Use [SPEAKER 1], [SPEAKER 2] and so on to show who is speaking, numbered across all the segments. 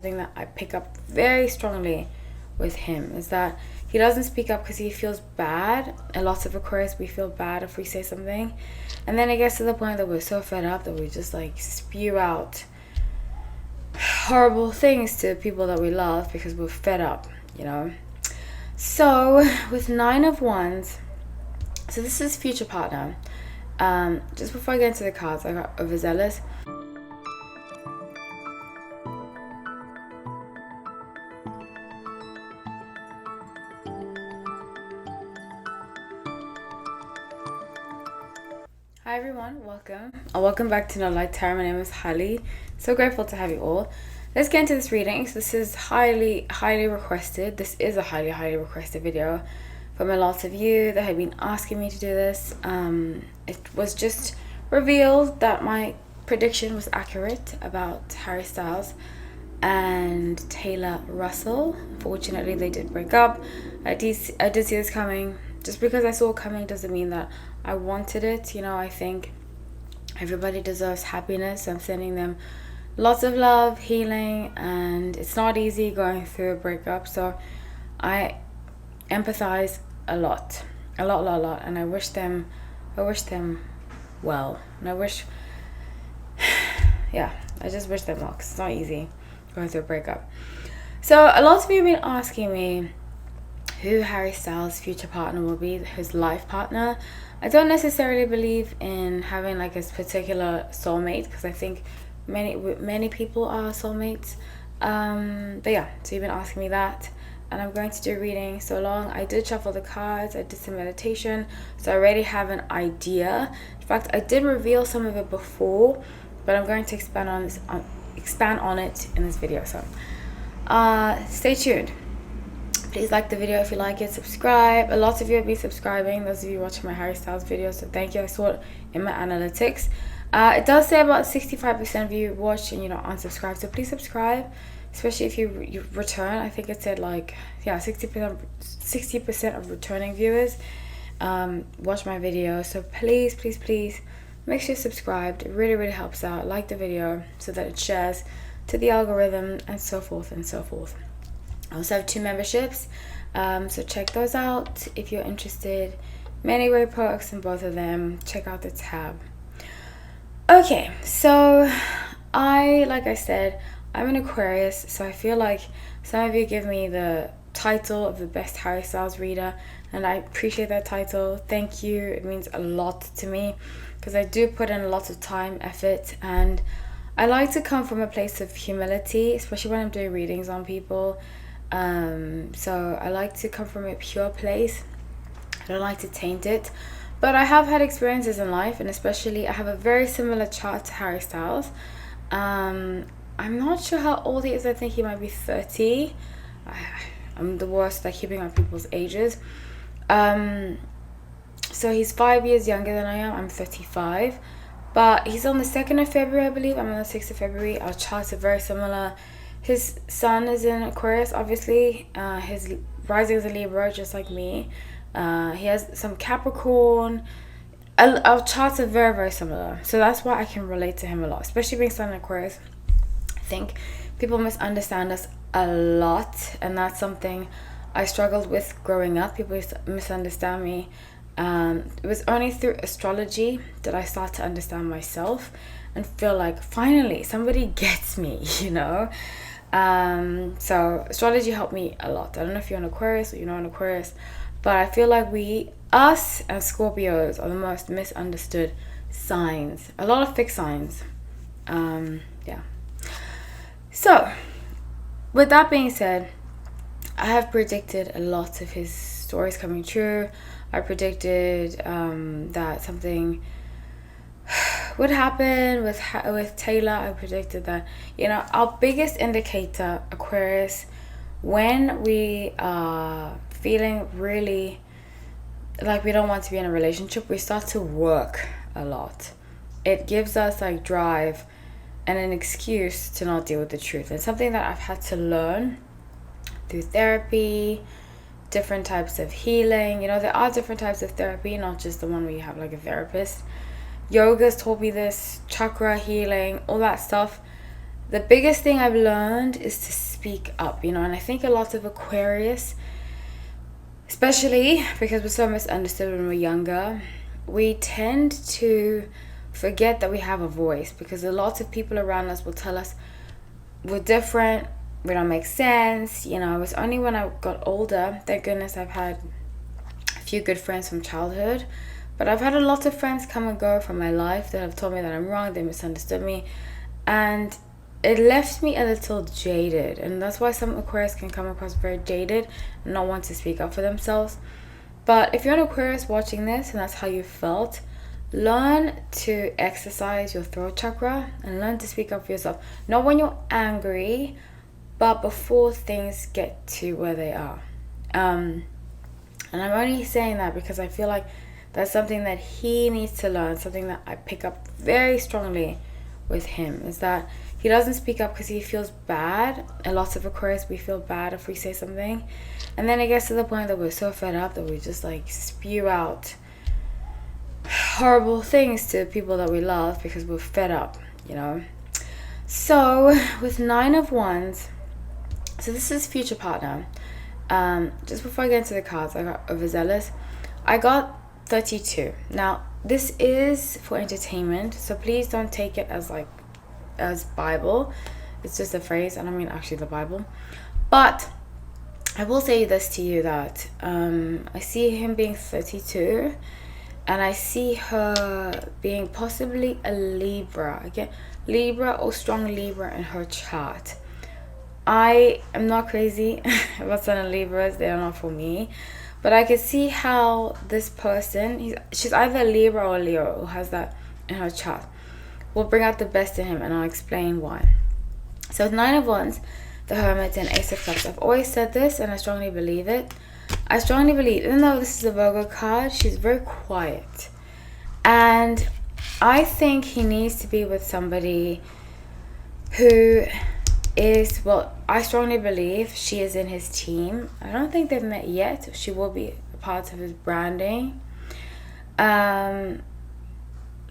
[SPEAKER 1] Something that I pick up very strongly with him is that he doesn't speak up because he feels bad. And lots of Aquarius, we feel bad if we say something, and then it gets to the point that we're so fed up that we just like spew out horrible things to people that we love because we're fed up, you know. So with Nine of Wands, so this is future partner. Just before I get into the cards, I got overzealous. Hi everyone, welcome back to No Light Tarot. My name is Holly. So grateful to have you all. Let's get into this reading. So this is highly requested. This is a highly requested video from a lot of you that have been asking me to do this. It was just revealed that my prediction was accurate about Harry Styles and Taylor Russell. Unfortunately, they did break up. I did see this coming. Just because I saw it coming doesn't mean that I wanted it. You know, I think everybody deserves happiness. I'm sending them lots of love, healing, and it's not easy going through a breakup. So I empathize a lot, and I wish them well. And I wish, yeah, I just wish them well because it's not easy going through a breakup. So a lot of you have been asking me who Harry Styles' future partner will be, his life partner. I don't necessarily believe in having like a particular soulmate because I think many people are soulmates. But yeah, so you've been asking me that, and I'm going to do a reading. So long, I did shuffle the cards, I did some meditation, so I already have an idea. In fact, I did reveal some of it before, but I'm going to expand on it in this video. So stay tuned. Please like the video if you like it, subscribe. A lot of you have been subscribing, those of you watching my Harry Styles videos, so thank you. I saw it in my analytics. It does say about 65% of you watch and unsubscribe, so please subscribe, especially if you return. I think it said like 60% of returning viewers watch my videos, so please make sure you're subscribed. It really helps out. Like the video so that it shares to the algorithm and so forth and so forth. I also have 2 memberships, so check those out if you're interested. Many great perks in both of them. Check out the tab. Okay, so like I said, I'm an Aquarius, so I feel like some of you give me the title of the best Harry Styles reader, and I appreciate that title. Thank you. It means a lot to me because I do put in a lot of time, effort, and I like to come from a place of humility, especially when I'm doing readings on people. So I like to come from a pure place. I don't like to taint it, but I have had experiences in life, and especially I have a very similar chart to Harry Styles. I'm not sure how old he is. I think he might be 30. I'm the worst at keeping up people's ages. So he's 5 years younger than I am. I'm 35, but he's on the 2nd of February, I believe. I'm on the 6th of February. Our charts are very similar. His sun is in Aquarius, obviously. His rising is a Libra, just like me. He has some Capricorn. Our charts are very similar, so that's why I can relate to him a lot, especially being sun in Aquarius. I think people misunderstand us a lot, and that's something I struggled with growing up. People used to misunderstand me. It was only through astrology that I started to understand myself and feel like finally somebody gets me, So astrology helped me a lot. I don't know if you're an Aquarius or you're not an Aquarius, but I feel like us and Scorpios are the most misunderstood signs. A lot of fixed signs. Yeah. So with that being said, I have predicted a lot of his stories coming true. I predicted that something would happen with Taylor. I predicted that, our biggest indicator, Aquarius, when we are feeling really like we don't want to be in a relationship, we start to work a lot. It gives us like drive and an excuse to not deal with the truth. It's something that I've had to learn through therapy, different types of healing. There are different types of therapy, not just the one where you have like a therapist. Yoga's taught me this, chakra healing, all that stuff. the biggest thing I've learned is to speak up, and I think a lot of Aquarius, especially because we're so misunderstood when we're younger, we tend to forget that we have a voice, because a lot of people around us will tell us we're different, we don't make sense. It's only when I got older, thank goodness I've had a few good friends from childhood, but I've had a lot of friends come and go from my life that have told me that I'm wrong, they misunderstood me, and it left me a little jaded. And that's why some Aquarius can come across very jaded and not want to speak up for themselves. But if you're an Aquarius watching this and that's how you felt, learn to exercise your throat chakra and learn to speak up for yourself. Not when you're angry, but before things get to where they are. And I'm only saying that because I feel like that's something that he needs to learn, something that I pick up very strongly with him, is that he doesn't speak up because he feels bad. A lot of Aquarius, we feel bad if we say something, and then it gets to the point that we're so fed up that we just spew out horrible things to people that we love because we're fed up. So with 9 of Wands, so this is future partner. Just before I get into the cards, I got overzealous. I got 32. Now this is for entertainment, so please don't take it as Bible. It's just a phrase. I don't mean actually the Bible. But I will say this to you, that I see him being 32, and I see her being possibly a Libra. Again, Libra or strong Libra in her chart. I am not crazy about Sun and Libras. They are not for me. But I can see how this person, she's either Libra or Leo, who has that in her chart, will bring out the best in him, and I'll explain why. So with 9 of Wands, the Hermit, and Ace of Cups, I've always said this and I strongly believe it. I strongly believe, even though this is a Virgo card, she's very quiet. And I think he needs to be with somebody who is, well, I strongly believe she is in his team. I don't think they've met yet. She will be a part of his branding. And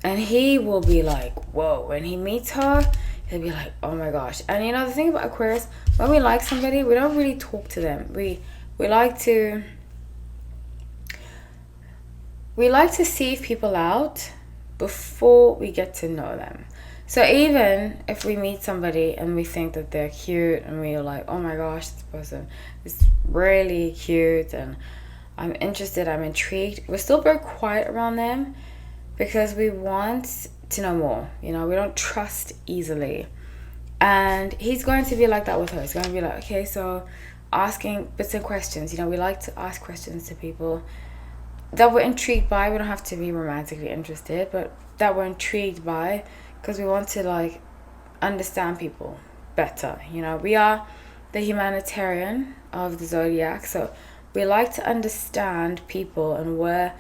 [SPEAKER 1] he will be like, whoa, when he meets her, he'll be like, oh my gosh. And the thing about Aquarius, when we like somebody, we don't really talk to them. We like to sieve people out before we get to know them. So even if we meet somebody and we think that they're cute and we're like, oh my gosh, this person is really cute and I'm interested, I'm intrigued, we're still very quiet around them because we want to know more. We don't trust easily. And he's going to be like that with her. He's going to be like, okay, so asking bits and questions. We like to ask questions to people that we're intrigued by. We don't have to be romantically interested, but that we're intrigued by, because we want to understand people better. We are the humanitarian of the zodiac, so we like to understand people and where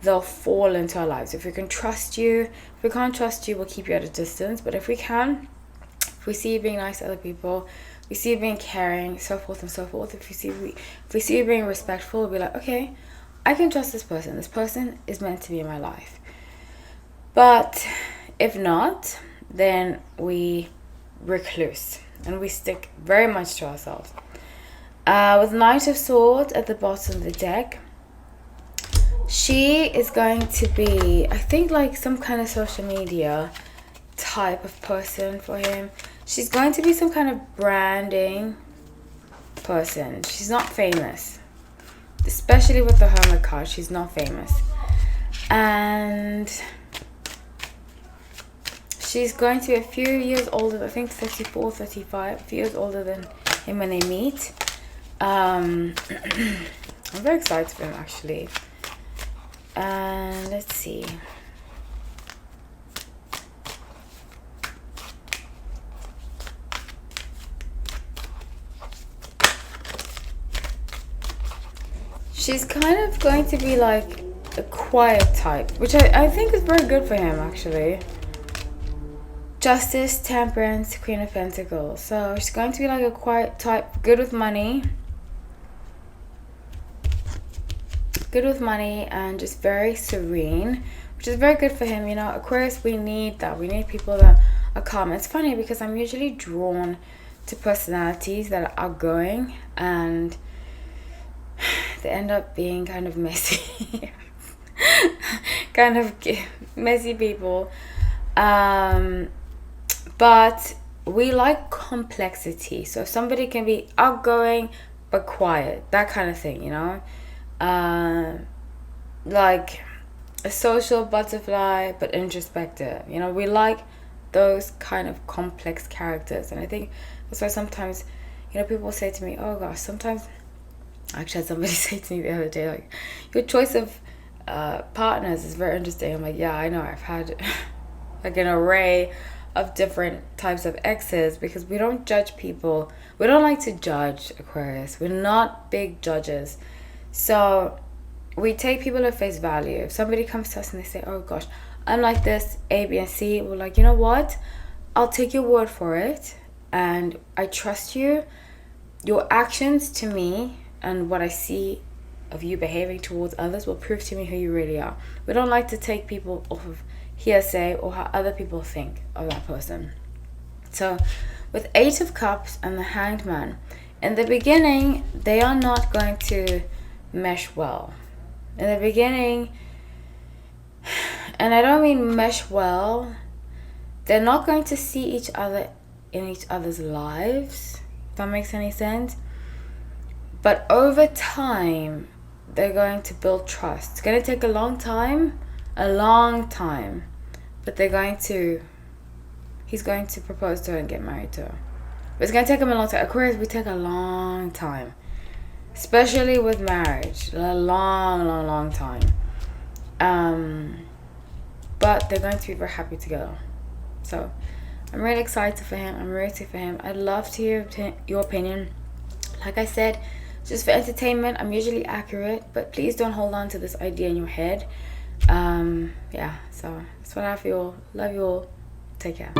[SPEAKER 1] they'll fall into our lives. If we can trust you, if we can't trust you, we'll keep you at a distance. But if we can, if we see you being nice to other people, we see you being caring, so forth and so forth. If we see you being respectful, we'll be like, okay, I can trust this person. This person is meant to be in my life. But if not, then we recluse and we stick very much to ourselves. With Knight of Swords at the bottom of the deck, she is going to be, I think, some kind of social media type of person for him. She's going to be some kind of branding person. She's not famous, especially with the Hermit card. She's not famous, and she's going to be a few years older, I think 34, 35, a few years older than him when they meet. I'm very excited for him, actually. And let's see. She's kind of going to be like a quiet type, which I think is very good for him, actually. Justice, Temperance, Queen of Pentacles. So she's going to be like a quiet type, good with money. Good with money and just very serene, which is very good for him. Aquarius, we need that. We need people that are calm. It's funny because I'm usually drawn to personalities that are outgoing, and they end up being kind of messy. Kind of messy people. But we like complexity. So somebody can be outgoing but quiet, that kind of thing, you know. Like a social butterfly but introspective, you know. We like those kind of complex characters, and I think that's why sometimes, you know, people say to me, oh gosh, sometimes, actually had somebody say to me the other day, like, your choice of partners is very interesting. I'm like, yeah, I know, I've had like an array of different types of exes, because we don't judge people. We don't like to judge, Aquarius. We're not big judges. So we take people at face value. If somebody comes to us and they say, oh gosh, I'm like this, A, B, and C, we're like, you know what? I'll take your word for it, and I trust you. Your actions to me and what I see of you behaving towards others will prove to me who you really are. We don't like to take people off of hearsay or how other people think of that person. So with 8 of Cups and the Hanged Man, in the beginning, they are not going to mesh well. In the beginning, and I don't mean mesh well, they're not going to see each other in each other's lives, if that makes any sense. But over time, they're going to build trust. It's going to take a long time, but he's going to propose to her and get married to her. But it's going to take him a long time. Aquarius, we take a long time, especially with marriage, a long time. But they're going to be very happy together. So I'm really excited for him. I'm rooting for him. I'd love to hear your opinion. Like I said, just for entertainment, I'm usually accurate, but please don't hold on to this idea in your head. Yeah, so that's what I feel. Love you all. Take care.